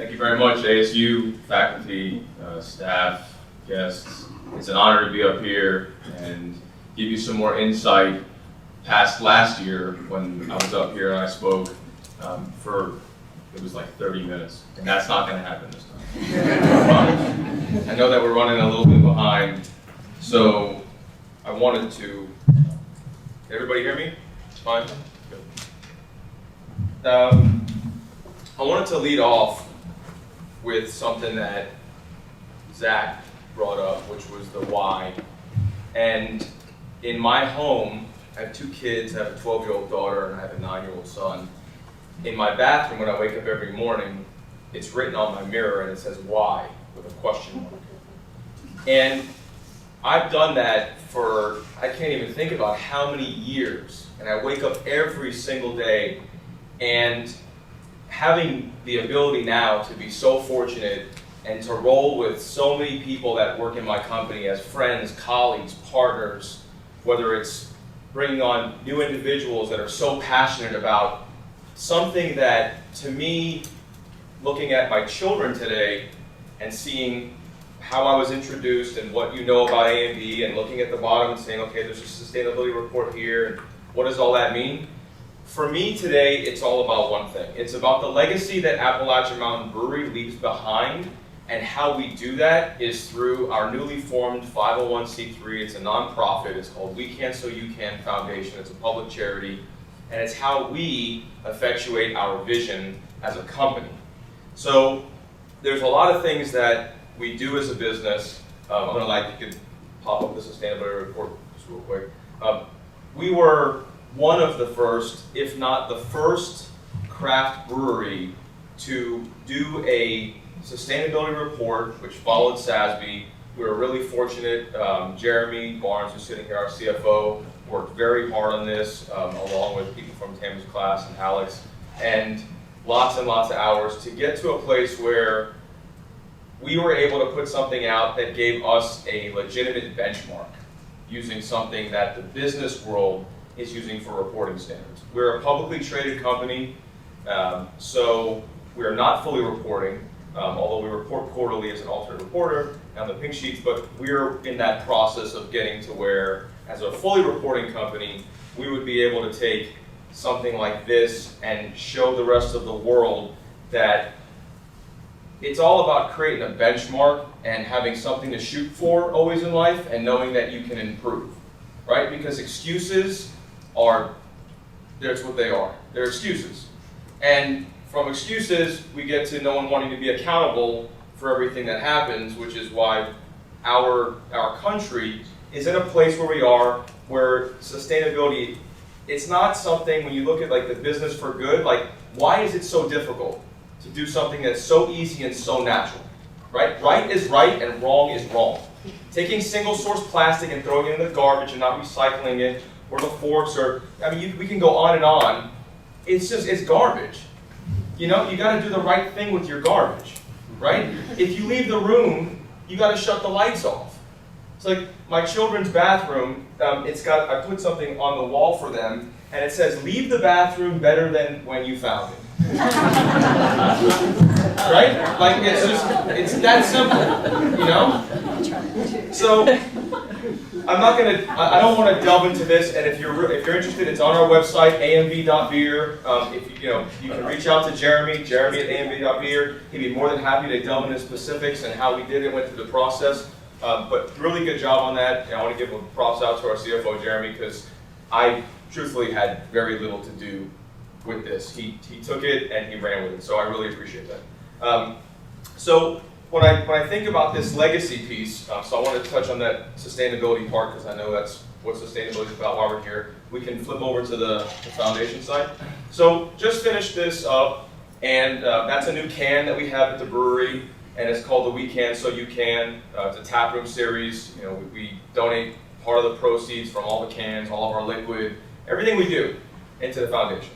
Thank you very much, ASU faculty, staff, guests. It's an honor to be up here and give you some more insight past last year when I was up here and I spoke it was like 30 minutes, and that's not going to happen this time. I know that we're running a little bit behind, so I wanted to, can everybody hear me? It's fine? Good. I wanted to lead off with something that Zach brought up, which was the why. And in my home, I have 2 kids, I have a 12-year-old daughter and I have a 9-year-old son. In my bathroom, when I wake up every morning, it's written on my mirror and it says why with a question mark. And I've done that for, I can't even think about how many years. And I wake up every single day, and having the ability now to be so fortunate and to roll with so many people that work in my company as friends, colleagues, partners, whether it's bringing on new individuals that are so passionate about something that, to me, looking at my children today and seeing how I was introduced and what you know about A&B and looking at the bottom and saying, okay, there's a sustainability report here, and what does all that mean? For me today, it's all about one thing. It's about the legacy that Appalachian Mountain Brewery leaves behind, and how we do that is through our newly formed 501c3. It's a nonprofit. It's called We Can So You Can Foundation. It's a public charity, and it's how we effectuate our vision as a company. So there's a lot of things that we do as a business. I'm going to pop up the sustainability report just real quick. We were one of the first, if not the first, craft brewery to do a sustainability report, which followed SASB. We were really fortunate. Jeremy Barnes, who's sitting here, our CFO, worked very hard on this, along with people from Tammy's class and Alex, and lots of hours to get to a place where we were able to put something out that gave us a legitimate benchmark using something that the business world is using for reporting standards. We're a publicly traded company, so we're not fully reporting, although we report quarterly as an alternate reporter on the pink sheets, but we're in that process of getting to where, as a fully reporting company, we would be able to take something like this and show the rest of the world that it's all about creating a benchmark and having something to shoot for always in life, and knowing that you can improve, right? Because excuses that's what they are. They're excuses. And from excuses, we get to no one wanting to be accountable for everything that happens, which is why our country is in a place where we are, where sustainability, it's not something, when you look at like the business for good, like why is it so difficult to do something that's so easy and so natural, right? Right is right and wrong is wrong. Taking single source plastic and throwing it in the garbage and not recycling it, or the forks, or, I mean, we can go on and on. It's garbage. You know, you gotta do the right thing with your garbage, right? If you leave the room, you gotta shut the lights off. It's like my children's bathroom, I put something on the wall for them, and it says, leave the bathroom better than when you found it. Right? Like, it's that simple, you know? So, I don't want to delve into this, and if you're interested, it's on our website, amb.beer. You can reach out to Jeremy at amb.beer. He'd be more than happy to delve into specifics and how we did it, went through the process. But really good job on that. And I want to give props out to our CFO, Jeremy, because I truthfully had very little to do with this. He took it and he ran with it, so I really appreciate that. So when I think about this legacy piece, so I want to touch on that sustainability part because I know that's what sustainability is about while we're here. We can flip over to the foundation side. So just finished this up, and that's a new can that we have at the brewery, and it's called the We Can So You Can. It's a taproom series. You know, we donate part of the proceeds from all the cans, all of our liquid, everything we do into the foundation.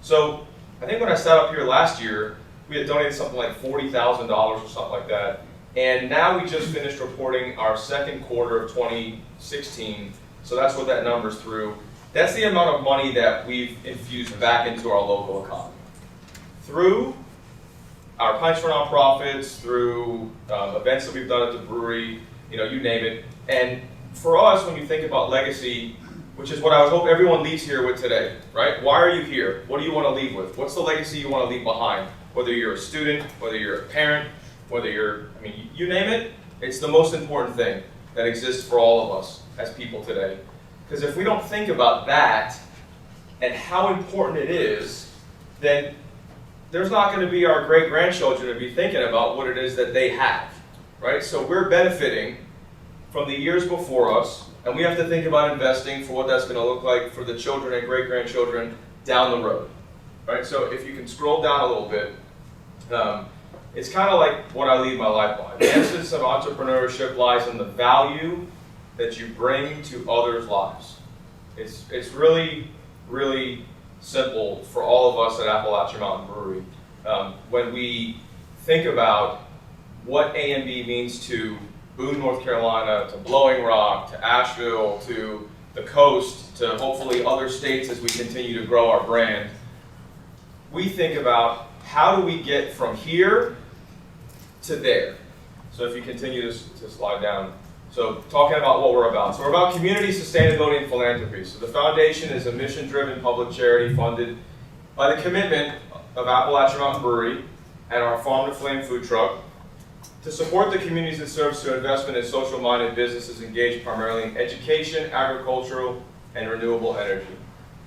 So I think when I sat up here last year, we had donated something like $40,000 or something like that. And now we just finished reporting our second quarter of 2016. So that's what that number's through. That's the amount of money that we've infused back into our local economy. Through our Pints for Nonprofits, through events that we've done at the brewery, you name it. And for us, when you think about legacy, which is what I would hope everyone leaves here with today, right? Why are you here? What do you want to leave with? What's the legacy you want to leave behind? Whether you're a student, whether you're a parent, whether you're, you name it, it's the most important thing that exists for all of us as people today. Because if we don't think about that and how important it is, then there's not going to be our great-grandchildren to be thinking about what it is that they have, right? So we're benefiting from the years before us, and we have to think about investing for what that's going to look like for the children and great-grandchildren down the road, right? So if you can scroll down a little bit, it's kind of like what I lead my life by. The essence of entrepreneurship lies in the value that you bring to others' lives. It's really, really simple for all of us at Appalachian Mountain Brewery. When we think about what A&B means to Boone, North Carolina, to Blowing Rock, to Asheville, to the coast, to hopefully other states as we continue to grow our brand, we think about how do we get from here to there. So if you continue to slide down. So talking about what we're about. So we're about community, sustainability, and philanthropy. So the foundation is a mission-driven public charity funded by the commitment of Appalachian Mountain Brewery and our Farm to Flame food truck to support the communities it serves through investment in social-minded businesses engaged primarily in education, agricultural, and renewable energy.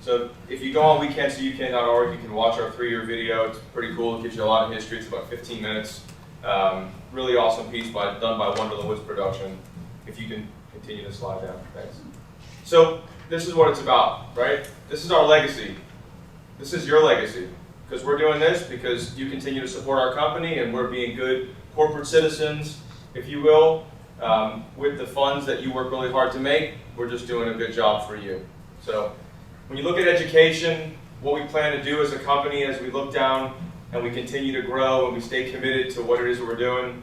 So if you go on weekendsyoucan.org, you can watch our 3-year video. It's pretty cool. It gives you a lot of history. It's about 15 minutes. Really awesome piece done by Wonderland Woods Production. If you can continue to slide down. Thanks. So this is what it's about, right? This is our legacy. This is your legacy. Because we're doing this because you continue to support our company and we're being good corporate citizens, if you will, with the funds that you work really hard to make. We're just doing a good job for you. So when you look at education, what we plan to do as a company as we look down and we continue to grow and we stay committed to what it is we're doing,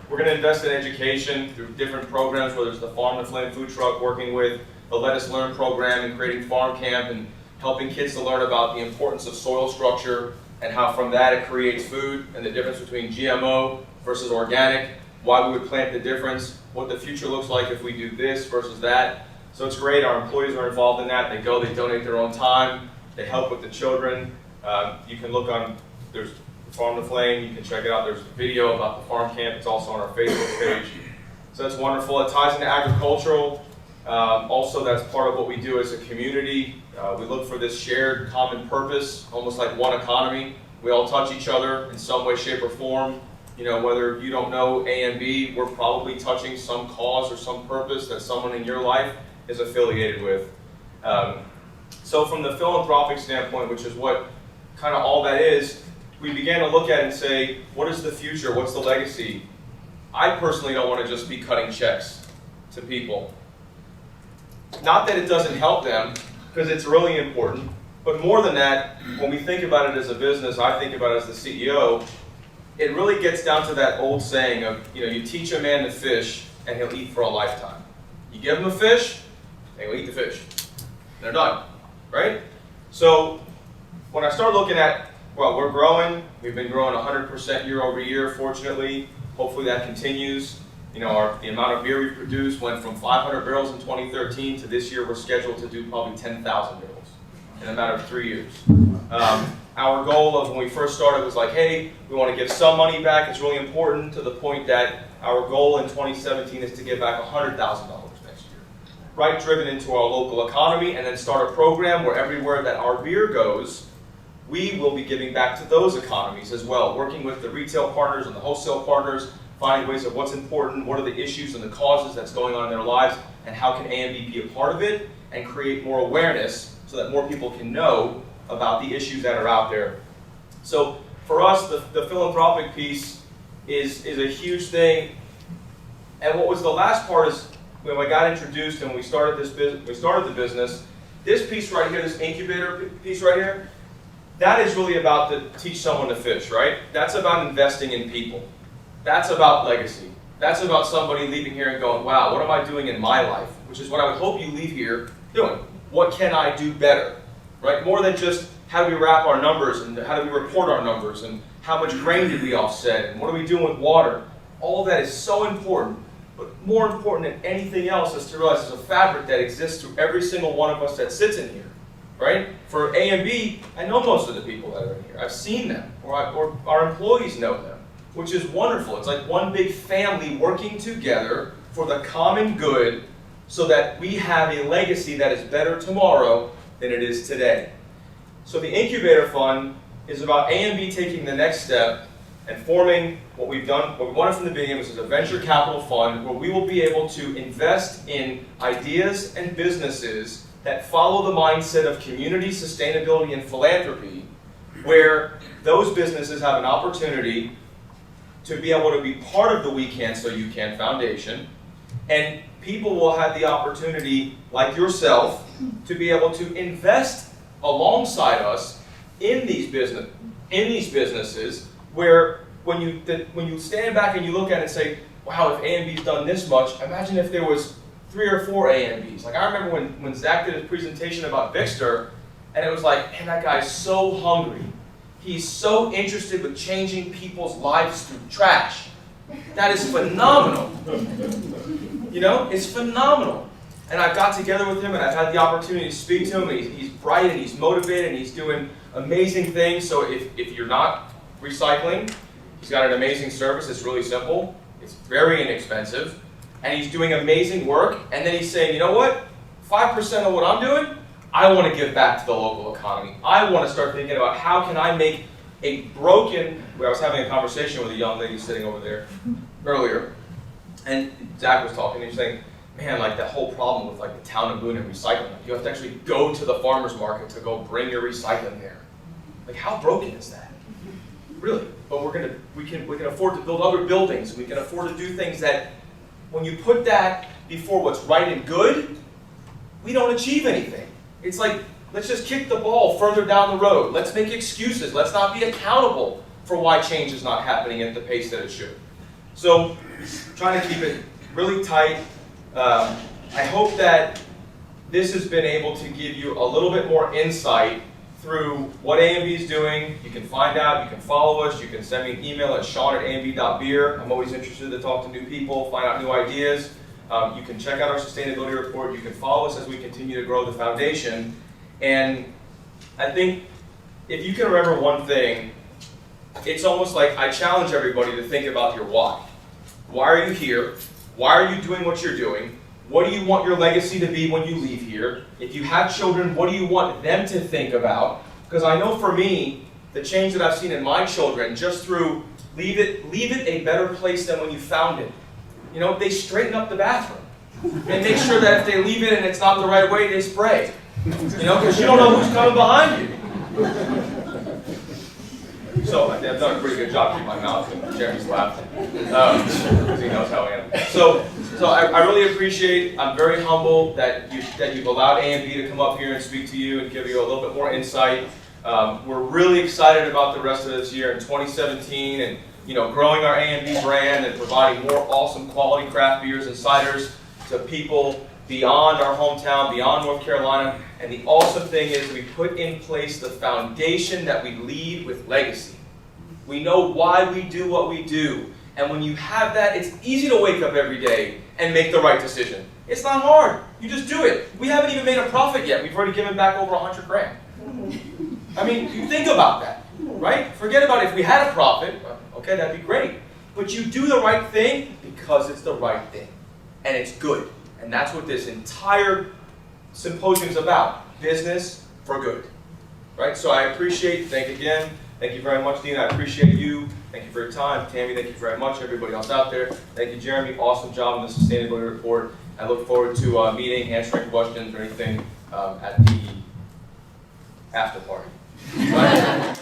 we're going to invest in education through different programs, whether it's the Farm to Flame food truck, working with the Let Us Learn program and creating farm camp and helping kids to learn about the importance of soil structure and how from that it creates food and the difference between GMO versus organic, why we would plant the difference, what the future looks like if we do this versus that. So it's great. Our employees are involved in that. They donate their own time. They help with the children. You can look on, there's Farm to Flame, you can check it out. There's a video about the farm camp. It's also on our Facebook page. So that's wonderful. It ties into agricultural. Also, that's part of what we do as a community. We look for this shared common purpose, almost like one economy. We all touch each other in some way, shape, or form. Whether you don't know A and B, we're probably touching some cause or some purpose that someone in your life is affiliated with. So from the philanthropic standpoint, which is what kind of all that is, we began to look at it and say, what is the future? What's the legacy? I personally don't want to just be cutting checks to people. Not that it doesn't help them, because it's really important, but more than that, when we think about it as a business, I think about it as the CEO, it really gets down to that old saying of, you teach a man to fish and he'll eat for a lifetime. You give him a fish, and he'll eat the fish. They're done, right? So when I start looking at, well, we're growing. We've been growing 100% year over year, fortunately. Hopefully that continues. The amount of beer we produced went from 500 barrels in 2013 to this year we're scheduled to do probably 10,000 barrels in a matter of 3 years. Our goal of when we first started was like, hey, we want to give some money back. It's really important, to the point that our goal in 2017 is to give back $100,000 next year. Right, driven into our local economy, and then start a program where everywhere that our beer goes, we will be giving back to those economies as well, working with the retail partners and the wholesale partners, finding ways of what's important, what are the issues and the causes that's going on in their lives, and how can A&B be a part of it and create more awareness so that more people can know about the issues that are out there. So for us, the philanthropic piece is a huge thing. And what was the last part is when I got introduced and we started the business, this piece right here, this incubator piece right here, that is really about to teach someone to fish, right? That's about investing in people. That's about legacy. That's about somebody leaving here and going, wow, what am I doing in my life? Which is what I would hope you leave here doing. What can I do better, right? More than just how do we wrap our numbers and how do we report our numbers and how much grain did we offset, and what are we doing with water? All of that is so important, but more important than anything else is to realize there's a fabric that exists through every single one of us that sits in here, right? For A and B, I know most of the people that are in here. I've seen them, or our employees know them, which is wonderful. It's like one big family working together for the common good so that we have a legacy that is better tomorrow than it is today. So the Incubator Fund is about A and B taking the next step and forming what we've done, what we wanted from the beginning, which is a venture capital fund where we will be able to invest in ideas and businesses that follow the mindset of community, sustainability, and philanthropy, where those businesses have an opportunity to be able to be part of the We Can So You Can Foundation, and people will have the opportunity, like yourself, to be able to invest alongside us in these businesses, where when you stand back and you look at it and say, wow, if A and B's done this much, imagine if there was 3 or 4 A and B's. Like I remember when Zach did his presentation about Bixter, and it was like, man, that guy's so hungry. He's so interested with changing people's lives through trash. That is phenomenal. You know, it's phenomenal. And I've got together with him and I've had the opportunity to speak to him. And he's bright and he's motivated and he's doing amazing things. So if you're not recycling, he's got an amazing service. It's really simple. It's very inexpensive. And he's doing amazing work. And then he's saying, you know what? 5% of what I'm doing, I want to give back to the local economy. I want to start thinking about how can I make a broken, I was having a conversation with a young lady sitting over there earlier, and Zach was talking, and he was saying, man, like that whole problem with like the town of Boone and recycling, you have to actually go to the farmer's market to go bring your recycling there. Like how broken is that? Really? But we can afford to build other buildings, we can afford to do things that when you put that before what's right and good, we don't achieve anything. It's like, let's just kick the ball further down the road. Let's make excuses. Let's not be accountable for why change is not happening at the pace that it should. So, trying to keep it really tight. I hope that this has been able to give you a little bit more insight through what A&B is doing. You can find out, you can follow us, you can send me an email at sean@amb.beer. I'm always interested to talk to new people, find out new ideas. You can check out our sustainability report. You can follow us as we continue to grow the foundation. And I think if you can remember one thing, it's almost like I challenge everybody to think about your why. Why are you here? Why are you doing what you're doing? What do you want your legacy to be when you leave here? If you have children, what do you want them to think about? Because I know for me, the change that I've seen in my children, just through leave it a better place than when you found it. You know, they straighten up the bathroom and make sure that if they leave it and it's not the right way, they spray. You know, because you don't know who's coming behind you. So I've done a pretty good job keeping my mouth, and Jeremy's laughing because he knows how I am. So I really appreciate. I'm very humble that you've allowed A and B to come up here and speak to you and give you a little bit more insight. We're really excited about the rest of this year in 2017, and growing our A&B brand and providing more awesome quality craft beers and ciders to people beyond our hometown, beyond North Carolina. And the awesome thing is we put in place the foundation that we lead with legacy. We know why we do what we do. And when you have that, it's easy to wake up every day and make the right decision. It's not hard. You just do it. We haven't even made a profit yet. We've already given back over 100 grand. I mean, you think about that, right? Forget about if we had a profit. Okay, that'd be great. But you do the right thing because it's the right thing. And it's good. And that's what this entire symposium is about. Business for good. Right? So I appreciate, thank you very much, Dean. I appreciate you. Thank you for your time. Tammy, thank you very much. Everybody else out there. Thank you, Jeremy. Awesome job on the sustainability report. I look forward to meeting, answering questions or anything at the after party. Right?